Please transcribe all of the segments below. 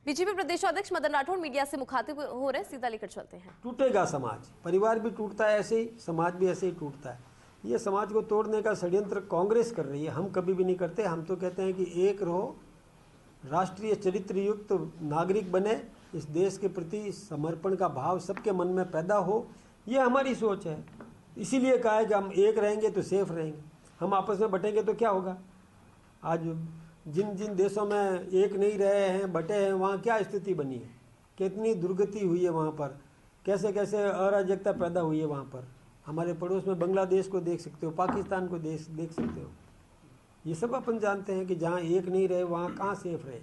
BJP प्रदेशाध्यक्ष Madan Rathore media से मुखातिब हो रहे, सीधा लेकर चलते हैं। टूटेगा समाज, परिवार भी टूटता है ऐसे ही, समाज भी ऐसे ही टूटता है। ये समाज को तोड़ने का षड्यंत्र कांग्रेस कर रही है, हम कभी भी नहीं करते। हम तो कहते हैं कि एक रहो, राष्ट्रीय चरित्र युक्त नागरिक बने, इस देश के प्रति समर्पण का भाव सबके मन में पैदा हो, ये हमारी सोच है। इसीलिए कहा है कि हम एक रहेंगे तो सेफ रहेंगे। हम आपस में बटेंगे तो क्या होगा? आज जिन जिन देशों में एक नहीं रहे हैं, बटे हैं, वहाँ क्या स्थिति बनी है, कितनी दुर्गति हुई है वहाँ पर, कैसे कैसे अराजकता पैदा हुई है वहाँ पर। हमारे पड़ोस में बांग्लादेश को देख सकते हो, पाकिस्तान को देख सकते हो। ये सब अपन जानते हैं कि जहाँ एक नहीं रहे वहाँ कहाँ सेफ रहे।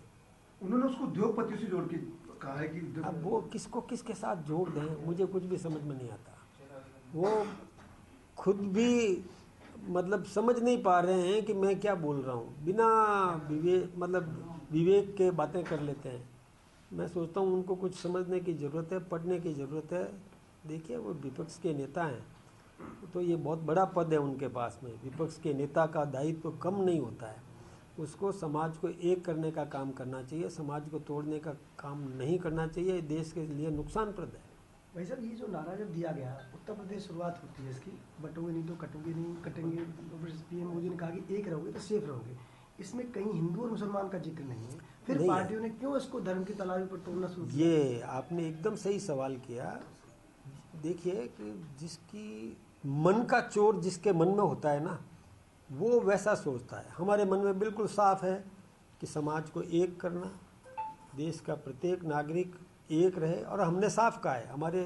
उन्होंने उसको उद्योगपति से जोड़ के कहा है कि अब वो किसको किसके साथ जोड़ दें, मुझे कुछ भी समझ में नहीं आता। वो खुद भी मतलब समझ नहीं पा रहे हैं कि मैं क्या बोल रहा हूँ। बिना विवेक के बातें कर लेते हैं। मैं सोचता हूँ उनको कुछ समझने की ज़रूरत है, पढ़ने की ज़रूरत है। देखिए, वो विपक्ष के नेता हैं, तो ये बहुत बड़ा पद है उनके पास में। विपक्ष के नेता का दायित्व तो कम नहीं होता है। उसको समाज को एक करने का काम करना चाहिए, समाज को तोड़ने का काम नहीं करना चाहिए। देश के लिए नुकसानप्रद है। भाई साहब, ये जो नारा जब दिया गया, उत्तर प्रदेश शुरुआत होती है इसकी, बटोगे नहीं तो कटोगे नहीं, कटेंगे। पीएम मोदी ने कहा कि एक रहोगे तो सेफ रहोगे। इसमें कहीं हिंदू और मुसलमान का जिक्र नहीं है। फिर नहीं पार्टियों ने क्यों इसको धर्म की तलाशी पर तोड़ना शुरू किया? ये आपने एकदम सही सवाल किया। देखिए कि जिसकी मन का चोर जिसके मन में होता है ना, वो वैसा सोचता है। हमारे मन में बिल्कुल साफ है कि समाज को एक करना, देश का प्रत्येक नागरिक एक रहे। और हमने साफ कहा है, हमारे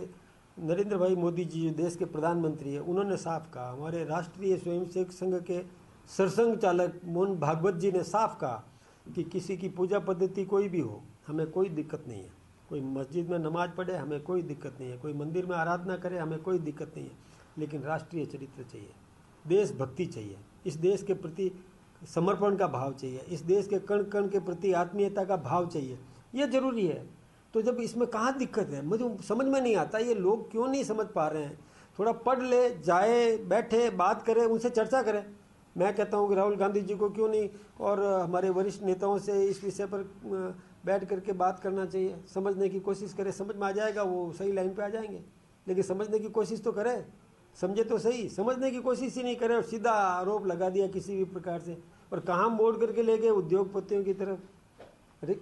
नरेंद्र भाई मोदी जी जो देश के प्रधानमंत्री है, उन्होंने साफ कहा। हमारे राष्ट्रीय स्वयंसेवक संघ के सरसंघ चालक मोहन भागवत जी ने साफ कहा कि किसी की पूजा पद्धति कोई भी हो, हमें कोई दिक्कत नहीं है। कोई मस्जिद में नमाज पढ़े, हमें कोई दिक्कत नहीं है। कोई मंदिर में आराधना करे, हमें कोई दिक्कत नहीं है। लेकिन राष्ट्रीय चरित्र चाहिए, देशभक्ति चाहिए, इस देश के प्रति समर्पण का भाव चाहिए, इस देश के कण कण के प्रति आत्मीयता का भाव चाहिए। ये जरूरी है। तो जब इसमें कहाँ दिक्कत है, मुझे समझ में नहीं आता। ये लोग क्यों नहीं समझ पा रहे हैं? थोड़ा पढ़ ले, जाए, बैठे, बात करें, उनसे चर्चा करें। मैं कहता हूँ कि राहुल गांधी जी को क्यों नहीं और हमारे वरिष्ठ नेताओं से इस विषय पर बैठ करके बात करना चाहिए, समझने की कोशिश करें। समझ में आ जाएगा, वो सही लाइन पे आ जाएंगे। लेकिन समझने की कोशिश तो करें, समझे तो सही। समझने की कोशिश ही नहीं करे और सीधा आरोप लगा दिया किसी भी प्रकार से। और कहाँ मोड़ करके ले गए उद्योगपतियों की तरफ। अरे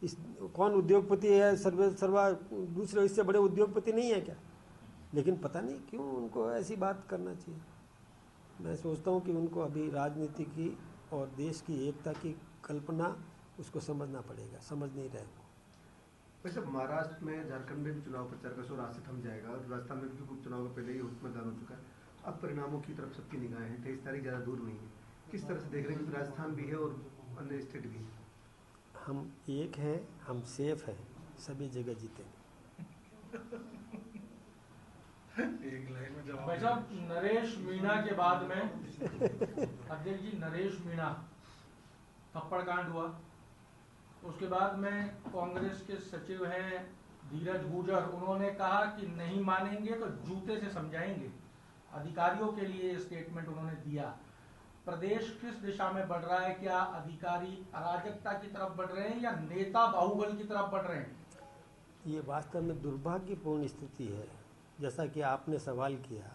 इस कौन उद्योगपति है? सर्वा दूसरे इससे बड़े उद्योगपति नहीं है क्या? लेकिन पता नहीं क्यों उनको ऐसी बात करना चाहिए। मैं सोचता हूँ कि उनको अभी राजनीति की और देश की एकता की कल्पना उसको समझना पड़ेगा, समझ नहीं रहे वो। वैसे महाराष्ट्र में, झारखंड में भी चुनाव प्रचार का शोर आज से थम जाएगा और राजस्थान में भी उपचुनाव का पहले ही मतदान हो चुका है। अब परिणामों की तरफ सबकी निगाहें हैं। 23 तारीख ज़्यादा दूर नहीं है। किस तरह से देख रहे हैं कि राजस्थान भी है और अन्य स्टेट भी है? हम एक हैं, हम सेफ हैं, सभी जगह जीतेंगे। एक लाइन में जवाब। भाई साहब, नरेश मीणा के बाद में अध्यक्ष जी, नरेश मीणा थप्पड़ कांड हुआ, उसके बाद में कांग्रेस के सचिव हैं धीरज गुर्जर, उन्होंने कहा कि नहीं मानेंगे तो जूते से समझाएंगे। अधिकारियों के लिए स्टेटमेंट उन्होंने दिया। प्रदेश किस दिशा में बढ़ रहा है? क्या अधिकारी अराजकता की तरफ बढ़ रहे हैं या नेता बाहुबल की तरफ बढ़ रहे हैं? ये वास्तव में दुर्भाग्यपूर्ण स्थिति है। जैसा कि आपने सवाल किया,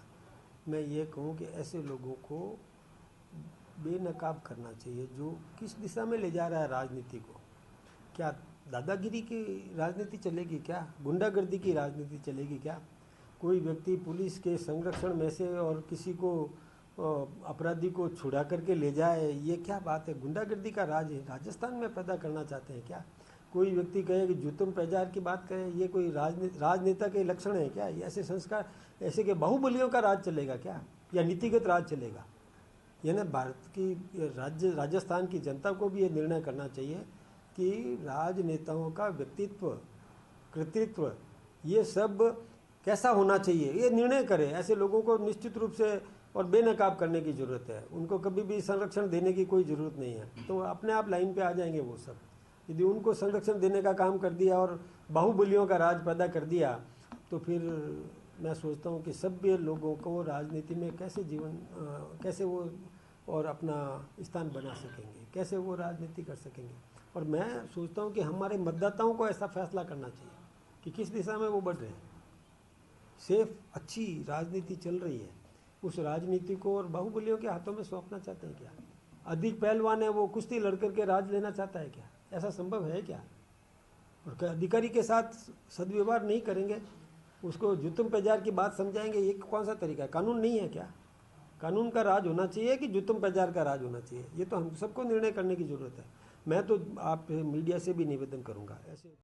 मैं ये कहूँ कि ऐसे लोगों को बेनकाब करना चाहिए जो किस दिशा में ले जा रहा है राजनीति को। क्या दादागिरी की राजनीति चलेगी? क्या गुंडागर्दी की राजनीति चलेगी? क्या कोई व्यक्ति पुलिस के संरक्षण में से और किसी को अपराधी को छुड़ा करके ले जाए? ये क्या बात है? गुंडागर्दी का राज है राजस्थान में पैदा करना चाहते हैं क्या? कोई व्यक्ति कहे कि जूतम पैजार की बात करे, ये कोई राजनेता के लक्षण है क्या? ये ऐसे संस्कार, ऐसे के बाहुबलियों का राज चलेगा क्या? या नीतिगत राज चलेगा? ये ना भारत की राजस्थान की जनता को भी ये निर्णय करना चाहिए कि राजनेताओं का व्यक्तित्व, कृतित्व, ये सब कैसा होना चाहिए, ये निर्णय करे। ऐसे लोगों को निश्चित रूप से और बेनकाब करने की ज़रूरत है। उनको कभी भी संरक्षण देने की कोई ज़रूरत नहीं है। तो अपने आप लाइन पे आ जाएंगे वो सब। यदि उनको संरक्षण देने का काम कर दिया और बाहुबलियों का राज पैदा कर दिया, तो फिर मैं सोचता हूँ कि सभ्य लोगों को राजनीति में कैसे वो और अपना स्थान बना सकेंगे, कैसे वो राजनीति कर सकेंगे। और मैं सोचता हूँ कि हमारे मतदाताओं को ऐसा फैसला करना चाहिए कि किस दिशा में वो बढ़ रहे हैं। सेफ अच्छी राजनीति चल रही है, उस राजनीति को और बाहुबलियों के हाथों में सौंपना चाहते हैं क्या? अधिक पहलवान है वो कुश्ती लड़ करके राज लेना चाहता है क्या? ऐसा संभव है क्या? और अधिकारी के साथ सदव्यवहार नहीं करेंगे, उसको जुत्तम पेजार की बात समझाएंगे, ये कौन सा तरीका है? कानून नहीं है क्या? कानून का राज होना चाहिए कि जुत्तम पेजार का राज होना चाहिए? ये तो हम सबको निर्णय करने की ज़रूरत है। मैं तो आप मीडिया से भी निवेदन करूँगा ऐसे